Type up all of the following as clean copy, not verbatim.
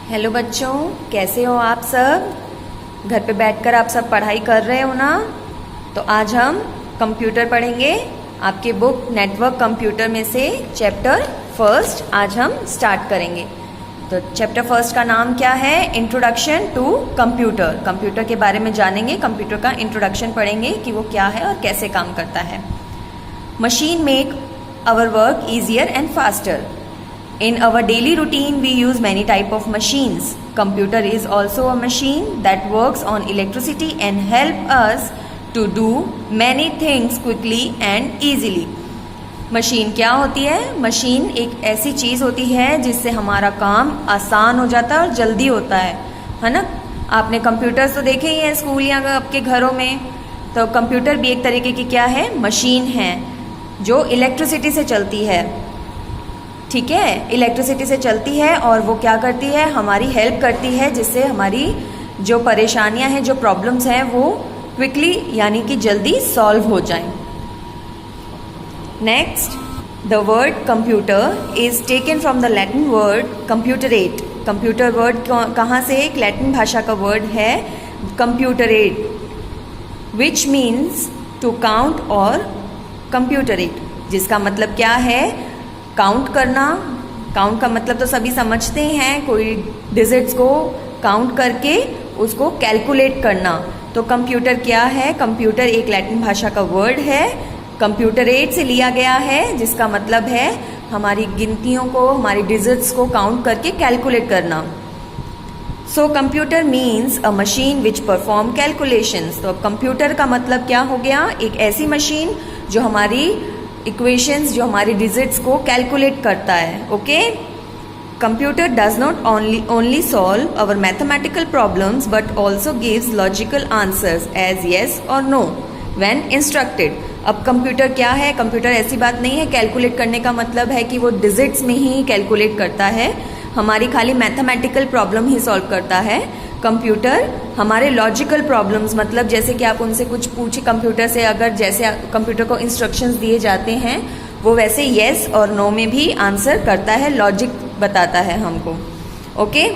Hello बच्चों, कैसे हो आप सब। घर पे बैठकर आप सब पढ़ाई कर रहे हो ना। तो आज हम कंप्यूटर पढ़ेंगे। आपके बुक नेटवर्क कंप्यूटर में से चैप्टर फर्स्ट आज हम स्टार्ट करेंगे। तो चैप्टर फर्स्ट का नाम क्या है? Introduction to computer. कंप्यूटर के बारे में जानेंगे, कंप्यूटर का इंट्रोडक्शन पढ़ेंगे कि वो क्या है और कैसे काम करता है। Machine make our work easier and faster. In our daily routine, we use many type of machines. Computer is also a machine that works on electricity and help us to do many things quickly and easily. Machine क्या होती है? Machine एक ऐसी चीज होती है जिससे हमारा काम आसान हो जाता है और जल्दी होता है ना। आपने कंप्यूटर्स तो देखे ही हैं स्कूल या आपके घरों में। तो कंप्यूटर भी एक तरीके की क्या है? मशीन है जो इलेक्ट्रिसिटी से चलती है। ठीक है, इलेक्ट्रिसिटी से चलती है और वो क्या करती है? हमारी हेल्प करती है, जिससे हमारी जो परेशानियां हैं, जो प्रॉब्लम्स हैं, वो क्विकली यानी कि जल्दी सॉल्व हो जाएं। Next, the word computer is taken from the Latin word computare. Computer word कहाँ से? एक लैटिन भाषा का वर्ड है computare, which means to count और कंप्यूटरेट, जिसका मतलब क्या है? काउंट करना. काउंट का मतलब तो सभी समझते हैं, कोई डिजिट्स को काउंट करके उसको कैलकुलेट करना। तो कंप्यूटर क्या है? कंप्यूटर एक लैटिन भाषा का वर्ड है, कंप्यूटरेट से लिया गया है, जिसका मतलब है हमारी गिनतियों को, हमारी डिजिट्स को काउंट करके कैलकुलेट करना। So computer means a machine which perform calculations. तो अब कंप्यूटर का मतलब क्या हो गया? एक ऐसी मशीन जो हमारी इक्वेशंस, जो हमारी डिजिट्स को कैलकुलेट करता है. Okay, computer does not only solve our mathematical problems but also gives logical answers as yes और नो व्हेन इंस्ट्रक्टेड. अब कंप्यूटर क्या है? कंप्यूटर ऐसी बात नहीं है, कैलकुलेट करने का मतलब है कि वो डिजिट्स में ही कैलकुलेट करता है, हमारी खाली मैथमेटिकल प्रॉब्लम ही सॉल्व करता है. कंप्यूटर हमारे लॉजिकल प्रॉब्लम्स, मतलब जैसे कि आप उनसे कुछ पूछे कंप्यूटर से, अगर जैसे कंप्यूटर को इंस्ट्रक्शंस दिए जाते हैं वो वैसे येस और नो में भी आंसर करता है, लॉजिक बताता है हमको. Okay,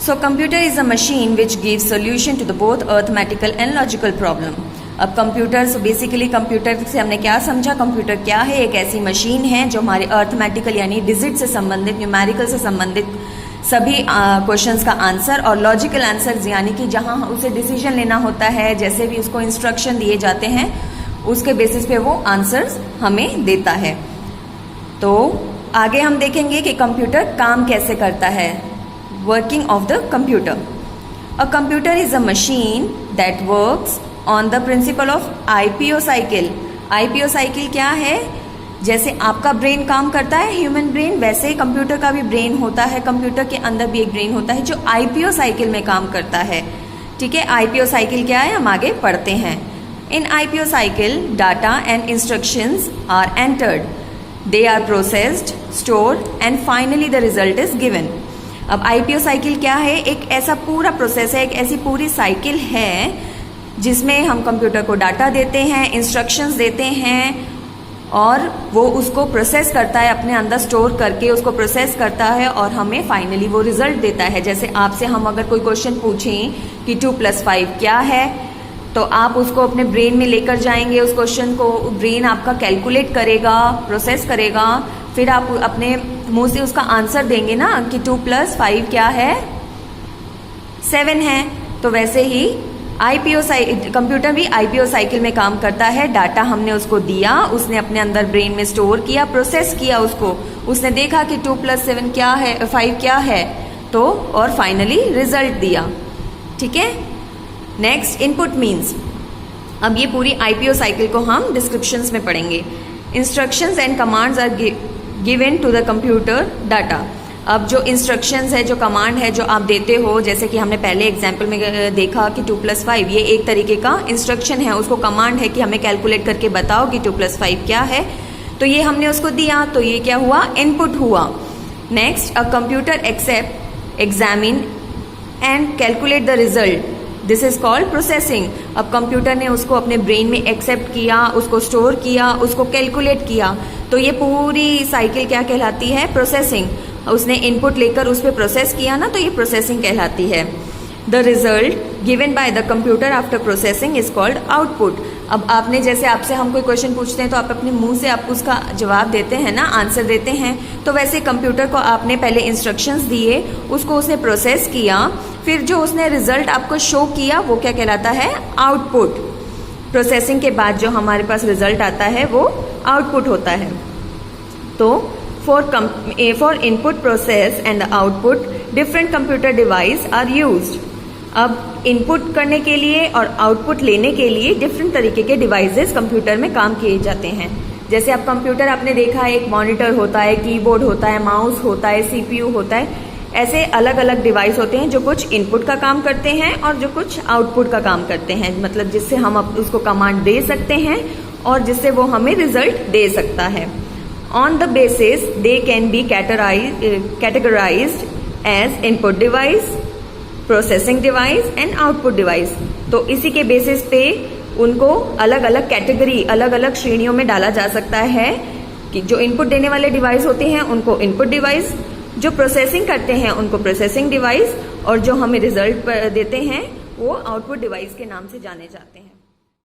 so computer is a machine which gives solution to the both arithmetical and logical problem. अब कंप्यूटर, बेसिकली कंप्यूटर से हमने क्या समझा? कंप्यूटर क्या है? एक ऐसी मशीन है जो हमारे अर्थमेटिकल यानी डिजिट से संबंधित, न्यूमेरिकल से संबंधित सभी क्वेश्चंस का आंसर और लॉजिकल आंसर, यानी कि जहां उसे डिसीजन लेना होता है, जैसे भी उसको इंस्ट्रक्शन दिए जाते हैं उसके बेसिस पे वो आंसर्स हमें देता है. तो आगे हम देखेंगे कि कंप्यूटर काम कैसे करता है. Working of the computer. A computer is a machine that works on the principle of IPO cycle. IPO cycle क्या है? जैसे आपका ब्रेन काम करता है, ह्यूमन ब्रेन, वैसे ही कंप्यूटर का भी ब्रेन होता है. कंप्यूटर के अंदर भी एक ब्रेन होता है जो आईपीओ साइकिल में काम करता है. ठीक है, आईपीओ साइकिल क्या है हम आगे पढ़ते हैं. In IPO cycle data and instructions are entered, they are processed, stored and finally the result is given. अब आईपीओ साइकिल क्या है? एक ऐसा पूरा प्रोसेस है, एक ऐसी पूरी साइकिल है जिसमें हम कंप्यूटर को डाटा देते हैं, इंस्ट्रक्शंस देते हैं और वो उसको प्रोसेस करता है, अपने अंदर स्टोर करके उसको प्रोसेस करता है और हमें फाइनली वो रिजल्ट देता है. जैसे आपसे हम अगर कोई क्वेश्चन पूछें कि 2+5 क्या है, तो आप उसको अपने ब्रेन में लेकर जाएंगे, उस क्वेश्चन को ब्रेन आपका कैलकुलेट करेगा, प्रोसेस करेगा, फिर आप अपने मुंह से उसका आंसर देंगे ना कि 2+5 क्या है? 7 है. तो वैसे ही कंप्यूटर भी आईपीओ साइकिल में काम करता है. डाटा हमने उसको दिया, उसने अपने अंदर ब्रेन में स्टोर किया, प्रोसेस किया उसको, उसने देखा कि 2+7 क्या है, 5 क्या है, तो और फाइनली रिजल्ट दिया. ठीक है. Next, input means. अब ये पूरी आईपीओ साइकिल को हम डिस्क्रिप्शंस में पढ़ेंगे. Instructions and commands are given to the computer data. अब जो इंस्ट्रक्शंस है, जो कमांड है जो आप देते हो, जैसे कि हमने पहले एग्जाम्पल में देखा कि 2+5, ये एक तरीके का इंस्ट्रक्शन है, उसको कमांड है कि हमें कैलकुलेट करके बताओ कि 2+5 क्या है. तो ये हमने उसको दिया, तो ये क्या हुआ? इनपुट हुआ. Next, a computer accept, examine and calculate the result, this is called processing. अब कंप्यूटर ने उसको अपने ब्रेन में एक्सेप्ट किया, उसको स्टोर किया, उसको कैलकुलेट किया, तो ये पूरी साइकिल क्या कहलाती है? प्रोसेसिंग. उसने इनपुट लेकर उस पर प्रोसेस किया ना, तो ये प्रोसेसिंग कहलाती है। The result given by the computer after processing is called output. अब आपने जैसे आपसे हम कोई क्वेश्चन पूछते हैं तो आप अपने मुंह से आप उसका जवाब देते हैं ना, आंसर देते हैं, तो वैसे कंप्यूटर को आपने पहले इंस्ट्रक्शंस दिए, उसको उसने प्रोसेस किया, फिर जो उसने रिजल्ट आपको शो किया वो क्या कहलाता है, आउटपुट। प्रोसेसिंग के बाद जो हमारे पास रिजल्ट आता है वो आउटपुट होता है। तो for input process and output different computer device are used. अब इनपुट करने के लिए और आउटपुट लेने के लिए डिफरेंट तरीके के डिवाइसेस कंप्यूटर में काम किए जाते हैं। जैसे आप कंप्यूटर आपने देखा है, एक मॉनिटर होता है, कीबोर्ड होता है, माउस होता है, सीपीयू होता है, ऐसे अलग अलग डिवाइस होते हैं जो कुछ इनपुट का काम करते हैं और जो कुछ आउटपुट का काम करते हैं, मतलब जिससे हम उसको कमांड दे सकते हैं और जिससे वो हमें रिजल्ट दे सकता है। On the basis they can be categorised as input device, processing device and output device. तो इसी के बेसिस पे उनको अलग अलग कैटेगरी, अलग अलग श्रेणियों में डाला जा सकता है कि जो इनपुट देने वाले डिवाइस होते हैं उनको इनपुट डिवाइस, जो प्रोसेसिंग करते हैं उनको प्रोसेसिंग डिवाइस, और जो हमें रिजल्ट देते हैं वो आउटपुट डिवाइस के नाम से जाने जाते हैं।